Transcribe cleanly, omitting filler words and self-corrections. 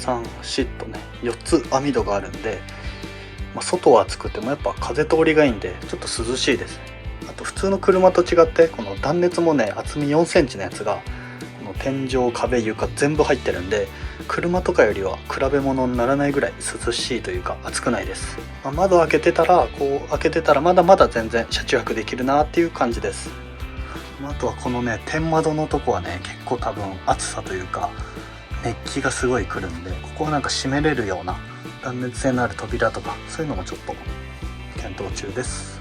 123とね4つ網戸があるんで、外は暑くてもやっぱ風通りがいいんでちょっと涼しいですね。あと普通の車と違ってこの断熱もね厚み4センチのやつがこの天井壁床全部入ってるんで、車とかよりは比べ物にならないぐらい涼しいというか暑くないです。窓開けてたらまだまだ全然車中泊できるなっていう感じです。あとはこのね天窓のとこはね結構多分暑さというか熱気がすごい来るんで、ここはなんか閉めれるような断熱性のある扉とかそういうのもちょっと検討中です。